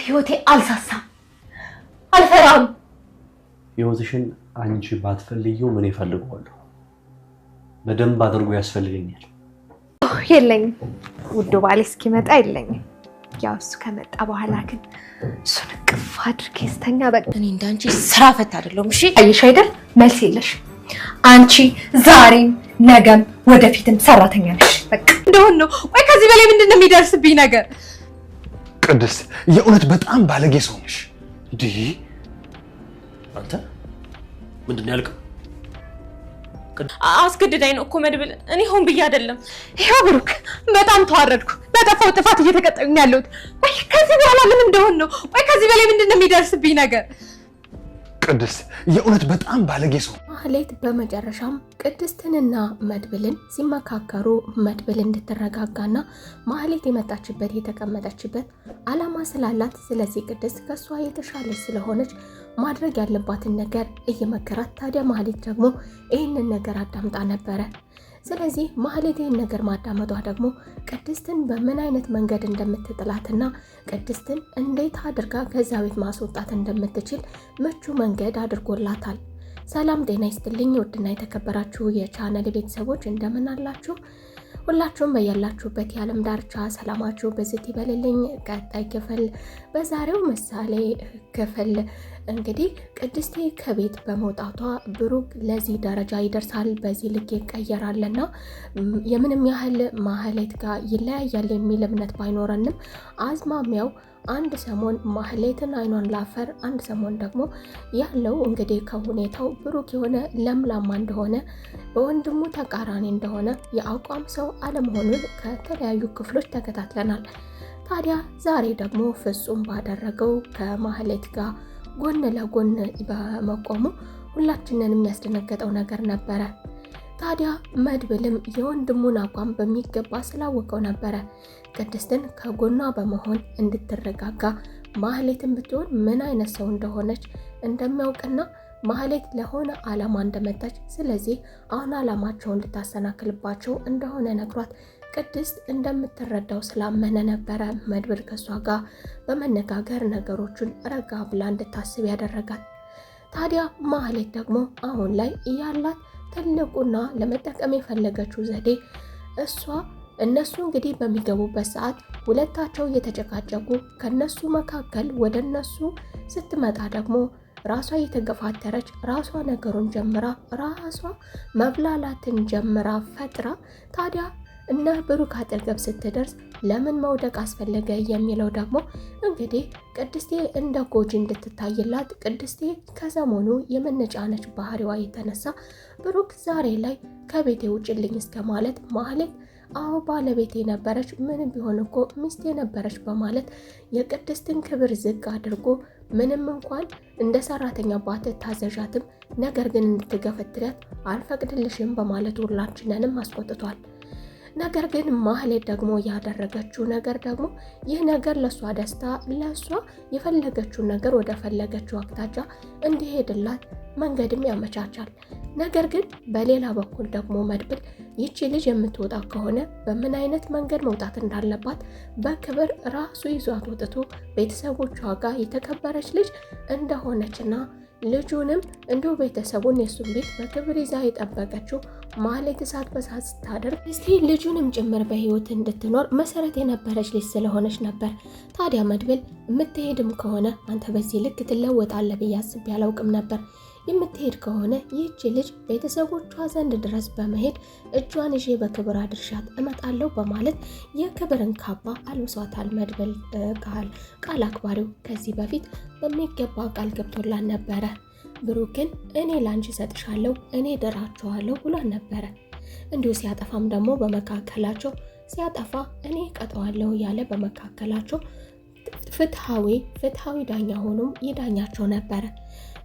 ህይወቴ አልሳሳም አልፈራም ህይወትሽን አንቺ ባትፈልጊው ምን ይፈልጋለሁ በደንብ አድርጎ ያስፈልገኛል የለኝም ውድ ባሌ እስኪመጣ የለኝም ያው እሱ ከመጣ በኋላ ግን እሱን ቅፍ አድርጌ ስተኛ በቃ እኔ እንዳንቺ ስራ ፈት አይደለም እሺ አይሽ አይደል መልስ የለሽ አንቺ ዛሬም ነገም ወደፊትም ሰራተኛ ነሽ በቃ እንደሆነ ነው ወይ ከዚህ በላይ ምንድነው የሚደርስብኝ ነገር ቅድስት የእውነት በጣም ባለጌ ሰው ነሽ እንዴ አንተ ምንድነው ያልከው አስገድዳኝ ነው እኮ መድብል እኔ ሆን ብዬ አይደለም ይሄው ብሩክ በጣም ተዋረድኩ በጠፋው ጥፋት እየተቀጠኝ ያለሁት ወይ ከዚህ በኋላ ምን እንደሆነ ነው ወይ ከዚህ በላይ ምንድነው የሚደርስብኝ ነገር ቅድስት የእውነት በጣም ባለጌ ሰው ማህሌት በመጨረሻም ቅድስትንና መድብልን ሲመካከሩ መድብል እንድትረጋጋና ማህሌት የመጣችበት የተቀመጠችበት አላማ ስላላት ስለዚህ ቅድስት ከሷ የተሻለች ስለሆነች ማድረግ ያለባትን ነገር እየመከራት ታዲያ ማህሌት ደግሞ ይህንን ነገር አዳምጣ ነበረ ስለዚህ ማህሌት ይህን ነገር ማዳመጧ ደግሞ ቅድስትን በምን አይነት መንገድ እንደምትጥላትና ቅድስትን እንዴት አድርጋ ከዛ ቤት ማስወጣት እንደምትችል ምቹ መንገድ አድርጎላታል ሰላም ጤና ይስጥልኝ ውድና የተከበራችሁ የቻናል ቤተሰቦች እንደምን አላችሁ ሁላችሁም በያላችሁበት የዓለም ዳርቻ ሰላማችሁ በዝት ይበልልኝ ቀጣይ ክፍል በዛሬው ምሳሌ ክፍል እንግዲህ ቅድስቴ ከቤት በመውጣቷ ብሩክ ለዚህ ደረጃ ይደርሳል በዚህ ልክ ይቀየራልና የምንም ያህል ማህሌት ጋር ይለያያል የሚል እምነት ባይኖረንም አዝማሚያው አንድ ሰሞን ማህሌትን አይኗን ላፈር አንድ ሰሞን ደግሞ ያለው እንግዲህ ከሁኔታው ብሩክ የሆነ ለምላማ እንደሆነ በወንድሙ ተቃራኒ እንደሆነ የአቋም ሰው አለመሆኑን ከተለያዩ ክፍሎች ተከታትለናል ታዲያ ዛሬ ደግሞ ፍጹም ባደረገው ከማህሌት ጋር ጎን ለጎን በመቆሙ ሁላችንንም ያስደነገጠው ነገር ነበረ ታዲያ መድብልም የወንድሙን አቋም በሚገባ ስላወቀው ነበረ ቅድስትን ከጎኗ በመሆን እንድትረጋጋ ማህሌትን ብትሆን ምን አይነት ሰው እንደሆነች እንደሚያውቅና ማህሌት ለሆነ ዓላማ እንደመጣች ስለዚህ አሁን ዓላማቸውን ልታሰናክልባቸው እንደሆነ ነግሯት ቅድስት እንደምትረዳው ስላመነ ነበረ መድብል ከሷ ጋር በመነጋገር ነገሮችን ረጋ ብላ እንድታስብ ያደረጋት ታዲያ ማህሌት ደግሞ አሁን ላይ ያላት ትልቁና ለመጠቀም የፈለገችው ዘዴ እነሱ እንግዲህ በሚገቡበት ሰዓት ሁለታቸው እየተጨቃጨቁ ከነሱ መካከል ወደ እነሱ ስትመጣ ደግሞ ራሷ እየተገፋተረች ራሷ ነገሩን ጀምራ ራሷ መብላላትን ጀምራ ፈጥራ ታዲያ እና ብሩክ አጠገብ ስትደርስ ለምን መውደቅ አስፈለገ የሚለው ደግሞ እንግዲህ ቅድስቴ እንደ ጎጂ እንድትታይላት ቅድስቴ ከሰሞኑ የመነጫነች ባህሪዋ የተነሳ ብሩክ ዛሬ ላይ ከቤቴ ውጭልኝ እስከ ማለት ማህሌት አዎ ባለቤቴ ነበረች ምንም ቢሆን እኮ ሚስቴ ነበረች በማለት የቅድስትን ክብር ዝቅ አድርጎ ምንም እንኳን እንደ ሰራተኛ ባትታዘዣትም ነገር ግን እንድትገፈትሪያት አልፈቅድልሽም በማለት ሁላችንንም አስቆጥቷል ነገር ግን ማህሌት ደግሞ ያደረገችው ነገር ደግሞ ይህ ነገር ለሷ ደስታ ለሷ የፈለገችው ነገር ወደ ፈለገችው አቅጣጫ እንዲሄድላት መንገድም ያመቻቻል ነገር ግን በሌላ በኩል ደግሞ መድብል ይቺ ልጅ የምትወጣ ከሆነ በምን አይነት መንገድ መውጣት እንዳለባት በክብር ራሱ ይዟት ወጥቶ ቤተሰቦቿ ጋር የተከበረች ልጅ እንደሆነችና ልጁንም እንዲሁ ቤተሰቡን የሱን ቤት በክብር ይዛ የጠበቀችው ማህሌት እሳት በሳት ስታደርግ እስቲ ልጁንም ጭምር በህይወት እንድትኖር መሰረት የነበረች ልጅ ስለሆነች ነበር ታዲያ መድብል የምትሄድም ከሆነ አንተ በዚህ ልክ ትለወጣለህ ብዬ አስቤ አላውቅም ነበር የምትሄድ ከሆነ ይህች ልጅ ቤተሰቦቿ ዘንድ ድረስ በመሄድ እጇን ይዤ በክብር አድርሻት እመጣለሁ በማለት የክብርን ካባ አልብሷታል መድብል ቃል አክባሪው ከዚህ በፊት በሚገባ ቃል ገብቶላን ነበረ ብሩክን እኔ ላንቺ ሰጥሻለሁ እኔ ደራቸዋለሁ ብሏን ነበረ እንዲሁ ሲያጠፋም ደግሞ በመካከላቸው ሲያጠፋ እኔ ቀጠዋለሁ ያለ በመካከላቸው ፍትሃዊ ዳኛ ሆኖም ይዳኛቸው ነበረ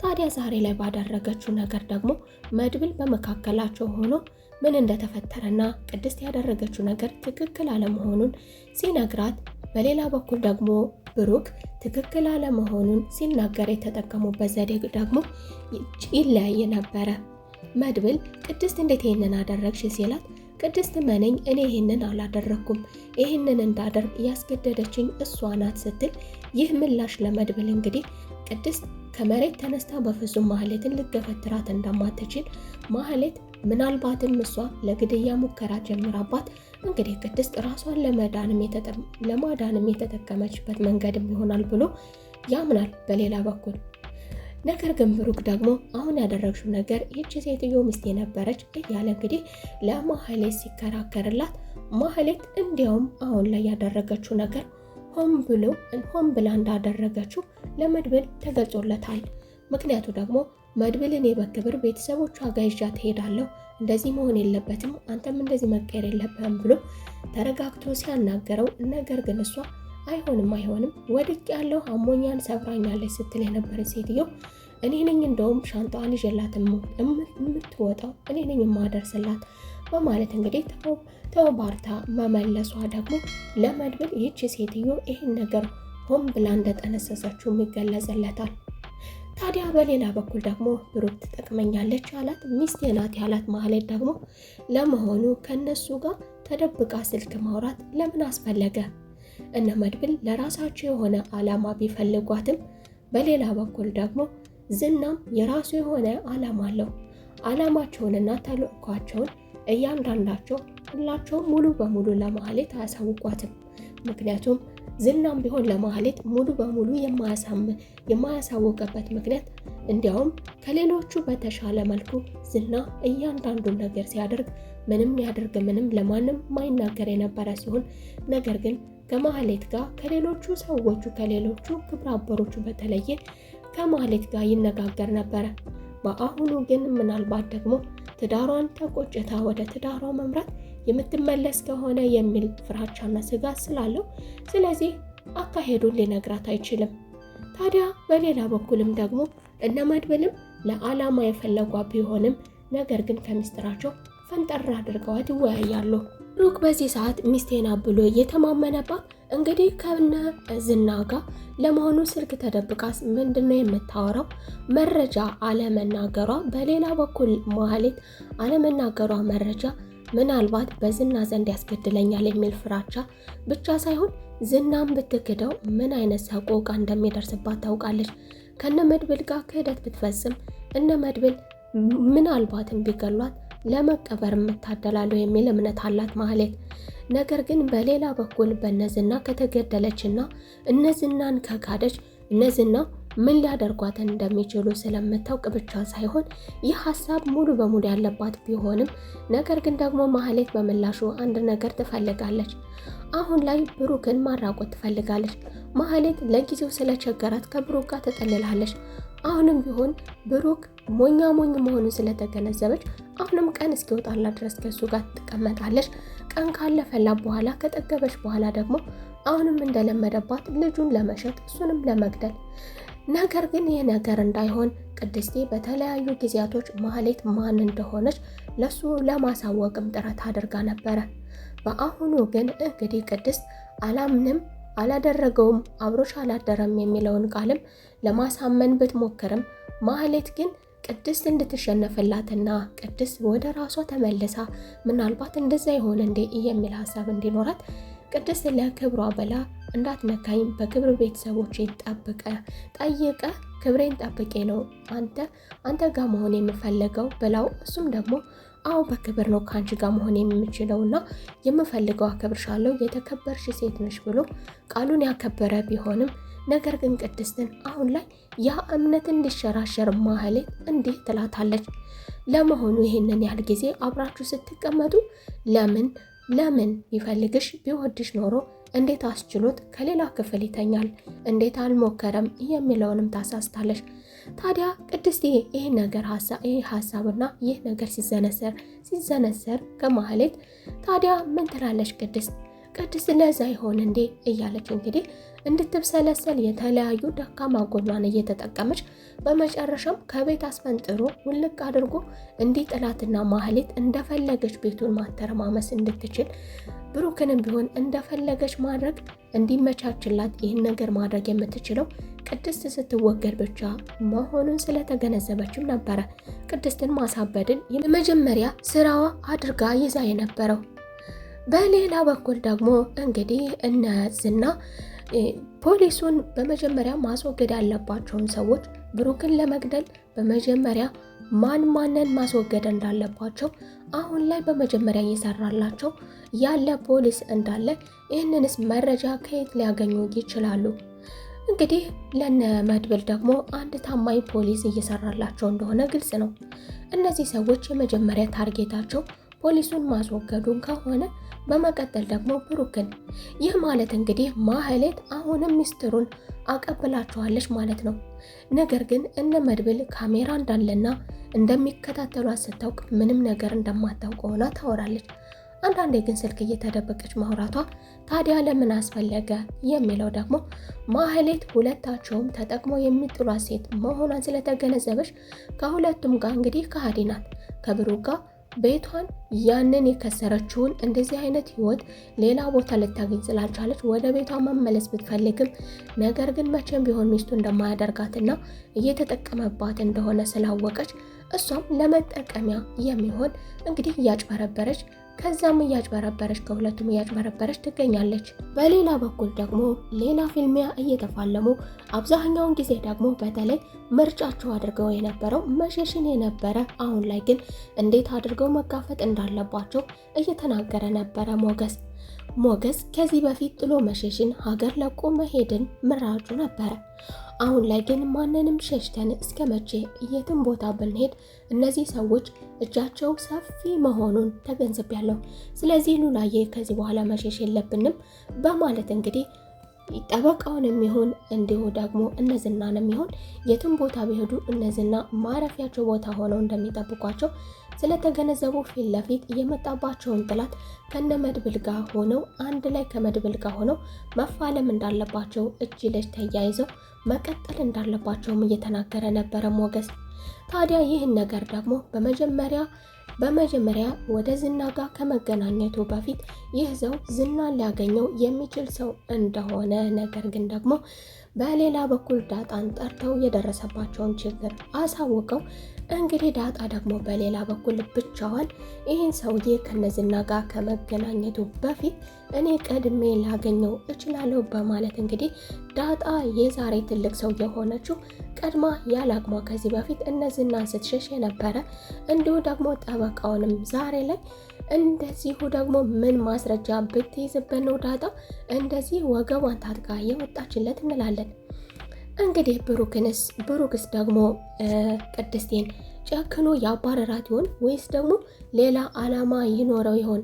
ታዲያ ዛሬ ላይ ባደረገችው ነገር ደግሞ መድብል በመካከላቸው ሆኖ ምን እንደተፈጠረና ቅድስት ያደረገችው ነገር ትክክል አለመሆኑን ሲነግራት በሌላ በኩል ደግሞ ብሩክ ትክክል አለመሆኑን ሲናገር የተጠቀሙበት ዘዴ ደግሞ ይለያይ ነበረ መድብል ቅድስት እንዴት ይሄንን አደረግሽ ሲላት ቅድስት መነኝ እኔ ይህንን አላደረኩም፣ ይህንን እንዳደርግ ያስገደደችኝ እሷ ናት ስትል ይህ ምላሽ ለመድብል እንግዲህ ቅድስት ከመሬት ተነስታ በፍጹም ማህሌትን ልገፈትራት እንደማትችል ማህሌት ምናልባትም እሷ ለግድያ ሙከራ ጀምራባት እንግዲህ ቅድስት ራሷን ለማዳንም የተጠቀመችበት መንገድም ይሆናል ብሎ ያምናል በሌላ በኩል። ነገር ግን ብሩክ ደግሞ አሁን ያደረግሽው ነገር ይህች ሴትዮ ሚስቴ ነበረች እያለ እንግዲህ ለማህሌት ሲከራከርላት ማህሌት እንዲያውም አሁን ላይ ያደረገችው ነገር ሆን ብላ እንዳደረገችው ለመድብል ተገልጾለታል። ምክንያቱ ደግሞ መድብል እኔ በክብር ቤተሰቦቿ ጋር ይዣት እሄዳለሁ፣ እንደዚህ መሆን የለበትም፣ አንተም እንደዚህ መቀየር የለብህም ብሎ ተረጋግቶ ሲያናገረው፣ ነገር ግን እሷ አይሆንም ወድቅ ያለው አሞኛን ሰብራኛለች ስትል የነበረች ሴትዮ እኔ ነኝ እንደውም ሻንጣዋን ይዤላት የምትወጣው እኔ ነኝ የማደርስላት በማለት እንግዲህ ተወባርታ መመለሷ ደግሞ ለመድብል ይህች ሴትዮ ይህን ነገር ሆን ብላ እንደጠነሰሰችው ይገለጽለታል። ታዲያ በሌላ በኩል ደግሞ ብሩክ ትጠቅመኛለች አላት፣ ሚስቴ ናት ያላት ማህሌት ደግሞ ለመሆኑ ከነሱ ጋር ተደብቃ ስልክ ማውራት ለምን አስፈለገ? እነ መድብል ለራሳቸው የሆነ ዓላማ ቢፈልጓትም በሌላ በኩል ደግሞ ዝናም የራሱ የሆነ ዓላማ አለው። ዓላማቸውንና ተልዕኳቸውን እያንዳንዳቸው ሁላቸውም ሙሉ በሙሉ ለማህሌት አያሳውቋትም። ምክንያቱም ዝናም ቢሆን ለማህሌት ሙሉ በሙሉ የማያሳውቅበት ምክንያት እንዲያውም ከሌሎቹ በተሻለ መልኩ ዝና እያንዳንዱን ነገር ሲያደርግ ምንም ያደርግ ምንም ለማንም ማይናገር የነበረ ሲሆን ነገር ግን ከማህሌት ጋር ከሌሎቹ ግብረ አበሮቹ በተለየ ከማህሌት ጋር ይነጋገር ነበረ። በአሁኑ ግን ምናልባት ደግሞ ትዳሯን ተቆጭታ ወደ ትዳሯ መምራት የምትመለስ ከሆነ የሚል ፍራቻና ስጋት ስላለው ስለዚህ አካሄዱን ሊነግራት አይችልም። ታዲያ በሌላ በኩልም ደግሞ እነ መድብልም ለዓላማ የፈለጓት ቢሆንም ነገር ግን ከሚስጥራቸው ፈንጠር አድርገዋት ይወያያሉ። ብሩክ በዚህ ሰዓት ሚስቴና ብሎ እየተማመነባት እንግዲህ ከነ ዝና ጋር ለመሆኑ ስልክ ተደብቃስ ምንድነው የምታወራው? መረጃ አለመናገሯ፣ በሌላ በኩል ማህሌት አለመናገሯ መረጃ ምናልባት በዝና ዘንድ ያስገድለኛል የሚል ፍራቻ ብቻ ሳይሆን ዝናም ብትክደው ምን አይነት ሰቆቃ እንደሚደርስባት ታውቃለች። ከነ መድብል ጋር ክህደት ብትፈጽም እነ መድብል ምናልባትም ቢገሏት ለመቀበር የምታደላለው የሚል እምነት አላት ማህሌት። ነገር ግን በሌላ በኩል በነዝና ከተገደለችና እነዝናን ከካደች እነዝና ምን ሊያደርጓት እንደሚችሉ ስለምታውቅ ብቻ ሳይሆን ይህ ሀሳብ ሙሉ በሙሉ ያለባት ቢሆንም ነገር ግን ደግሞ ማህሌት በምላሹ አንድ ነገር ትፈልጋለች። አሁን ላይ ብሩክን ማራቆት ትፈልጋለች። ማህሌት ለጊዜው ስለቸገራት ከብሩክ ጋር ተጠልላለች። አሁንም ቢሆን ብሩክ ሞኝ መሆኑን ስለተገነዘበች አሁንም ቀን እስኪወጣላት ድረስ ከሱ ጋር ትቀመጣለች። ቀን ካለፈላት በኋላ ከጠገበች በኋላ ደግሞ አሁንም እንደለመደባት ልጁን ለመሸጥ እሱንም ለመግደል። ነገር ግን ይህ ነገር እንዳይሆን ቅድስቴ በተለያዩ ጊዜያቶች ማህሌት ማን እንደሆነች ለሱ ለማሳወቅም ጥረት አድርጋ ነበረ። በአሁኑ ግን እንግዲህ ቅድስት አላምንም አላደረገውም አብሮሽ አላደረም የሚለውን ቃልም ለማሳመን ብትሞክርም ማህሌት ግን ቅድስት እንድትሸነፍላትና ቅድስት ወደ ራሷ ተመልሳ ምናልባት እንደዛ ይሆን እንዴ የሚል ሀሳብ እንዲኖራት ቅድስት ለክብሯ ብላ እንዳትነካኝ በክብር ቤተሰቦቼ ጠይቀ ክብሬን ጠብቄ ነው አንተ ጋር መሆን የምፈልገው ብላው እሱም ደግሞ አዎ በክብር ነው ከአንቺ ጋር መሆን የምችለውና የምፈልገው አከብርሻለሁ የተከበርሽ ሴት ነሽ ብሎ ቃሉን ያከበረ ቢሆንም ነገር ግን ቅድስትን አሁን ላይ ያ እምነት እንዲሸራሸር ማህሌት እንዲህ ትላታለች። ለመሆኑ ይሄንን ያህል ጊዜ አብራችሁ ስትቀመጡ ለምን ይፈልግሽ ቢወድሽ ኖሮ እንዴት አስችሎት ከሌላ ክፍል ይተኛል? እንዴት አልሞከረም? የሚለውንም ታሳስታለች። ታዲያ ቅድስት ይህ ሀሳብና ይህ ነገር ሲዘነሰር ከማህሌት ታዲያ ምን ትላለች ቅድስት? ቅድስት ለዛ ይሆን እንዴ እያለች እንግዲህ እንድትብሰለሰል የተለያዩ ደካማ ጎኗን እየተጠቀመች በመጨረሻም ከቤት አስፈንጥሮ ውልቅ አድርጎ እንዲጥላትና ማህሌት እንደፈለገች ቤቱን ማተረማመስ እንድትችል ብሩክንም ቢሆን እንደፈለገች ማድረግ እንዲመቻችላት ይህን ነገር ማድረግ የምትችለው ቅድስት ስትወገድ ብቻ መሆኑን ስለተገነዘበችም ነበረ ቅድስትን ማሳበድን የመጀመሪያ ስራዋ አድርጋ ይዛ የነበረው። በሌላ በኩል ደግሞ እንግዲህ እነ ዝና ፖሊሱን በመጀመሪያ ማስወገድ ያለባቸውን ሰዎች ብሩክን ለመግደል በመጀመሪያ ማንን ማስወገድ እንዳለባቸው አሁን ላይ በመጀመሪያ እየሰራላቸው ያለ ፖሊስ እንዳለ ይህንንስ መረጃ ከየት ሊያገኙ ይችላሉ? እንግዲህ ለነ መድብል ደግሞ አንድ ታማኝ ፖሊስ እየሰራላቸው እንደሆነ ግልጽ ነው። እነዚህ ሰዎች የመጀመሪያ ታርጌታቸው ፖሊሱን ማስወገዱን ከሆነ በመቀጠል ደግሞ ብሩክን። ይህ ማለት እንግዲህ ማህሌት አሁንም ሚስጥሩን አቀብላቸዋለች ማለት ነው። ነገር ግን እነ መድብል ካሜራ እንዳለና እንደሚከታተሏት ስታውቅ ምንም ነገር እንደማታውቅ ሆና ታወራለች። አንዳንዴ ግን ስልክ እየተደበቀች ማውራቷ ታዲያ ለምን አስፈለገ የሚለው ደግሞ ማህሌት ሁለታቸውም ተጠቅሞ የሚጥሏት ሴት መሆኗን ስለተገነዘበች ከሁለቱም ጋር እንግዲህ ከሃዲ ናት። ከብሩክ ጋር ቤቷን ያንን የከሰረችውን እንደዚህ አይነት ህይወት ሌላ ቦታ ልታገኝ ስላልቻለች ወደ ቤቷ መመለስ ብትፈልግም ነገር ግን መቼም ቢሆን ሚስቱ እንደማያደርጋትና እየተጠቀመባት እንደሆነ ስላወቀች እሷም ለመጠቀሚያ የሚሆን እንግዲህ እያጭበረበረች ከዛም እያጭበረበረች ከሁለቱም እያጭበረበረች ትገኛለች። በሌላ በኩል ደግሞ ሌላ ፊልሚያ እየተፋለሙ አብዛኛውን ጊዜ ደግሞ በተለይ ምርጫቸው አድርገው የነበረው መሸሽን የነበረ አሁን ላይ ግን እንዴት አድርገው መጋፈጥ እንዳለባቸው እየተናገረ ነበረ ሞገስ ከዚህ በፊት ጥሎ መሸሽን ሀገር ለቆ መሄድን ምራጩ ነበረ። አሁን ላይ ግን ማንንም ሸሽተን እስከ መቼ የትም ቦታ ብንሄድ እነዚህ ሰዎች እጃቸው ሰፊ መሆኑን ተገንዝቤያለሁ። ስለዚህ ሉላዬ ከዚህ በኋላ መሸሽ የለብንም በማለት እንግዲህ ጠበቃውን የሚሆን እንዲሁ ደግሞ እነዝናን የሚሆን የትም ቦታ ቢሄዱ እነዝና ማረፊያቸው ቦታ ሆነው እንደሚጠብቋቸው ስለተገነዘቡ ፊት ለፊት የመጣባቸውን ጥላት ከነ መድብል ጋር ሆነው አንድ ላይ ከመድብል ጋር ሆነው መፋለም እንዳለባቸው እጅ ለእጅ ተያይዘው መቀጠል እንዳለባቸውም እየተናገረ ነበረ ሞገስ። ታዲያ ይህን ነገር ደግሞ በመጀመሪያ ወደ ዝና ጋር ከመገናኘቱ በፊት ይህ ሰው ዝናን ሊያገኘው የሚችል ሰው እንደሆነ ነገር ግን ደግሞ በሌላ በኩል ዳጣን ጠርተው የደረሰባቸውን ችግር አሳውቀው እንግዲህ ዳጣ ደግሞ በሌላ በኩል ብቻዋን ይህን ሰውዬ ከነዝና ጋር ከመገናኘቱ በፊት እኔ ቀድሜ ላገኘው እችላለሁ በማለት እንግዲህ ዳጣ የዛሬ ትልቅ ሰው የሆነችው ቀድማ ያላቅሟ ከዚህ በፊት እነዝናን ስትሸሽ የነበረ እንዲሁ ደግሞ ጠበቃውንም ዛሬ ላይ እንደዚሁ ደግሞ ምን ማስረጃ ብትይዝበት ነው ዳጣ እንደዚህ ወገቧን ታጥቃ የወጣችለት እንላለን። እንግዲህ ብሩክስ ደግሞ ቅድስቴን ጨክኖ ያባረራት ይሆን ወይስ ደግሞ ሌላ አላማ ይኖረው ይሆን?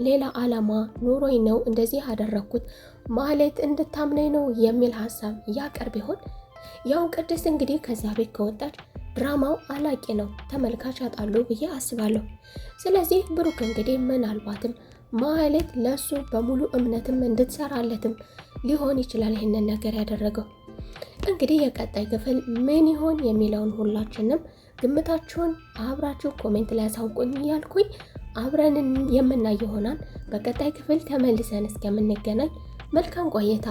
ሌላ አላማ ኑሮኝ ነው እንደዚህ ያደረኩት ማለት እንድታምነኝ ነው የሚል ሀሳብ ያቀርብ ይሆን? ያው ቅድስት እንግዲህ ከዛ ቤት ከወጣች ድራማው አላቂ ነው፣ ተመልካች ያጣሉ ብዬ አስባለሁ። ስለዚህ ብሩክ እንግዲህ ምናልባትም ማህሌት ለሱ በሙሉ እምነትም እንድትሰራለትም ሊሆን ይችላል ይህንን ነገር ያደረገው። እንግዲህ የቀጣይ ክፍል ምን ይሆን የሚለውን ሁላችንም ግምታችሁን አብራችሁ ኮሜንት ላይ አሳውቁኝ እያልኩኝ አብረን የምናይ ይሆናል። በቀጣይ ክፍል ተመልሰን እስከምንገናኝ መልካም ቆይታ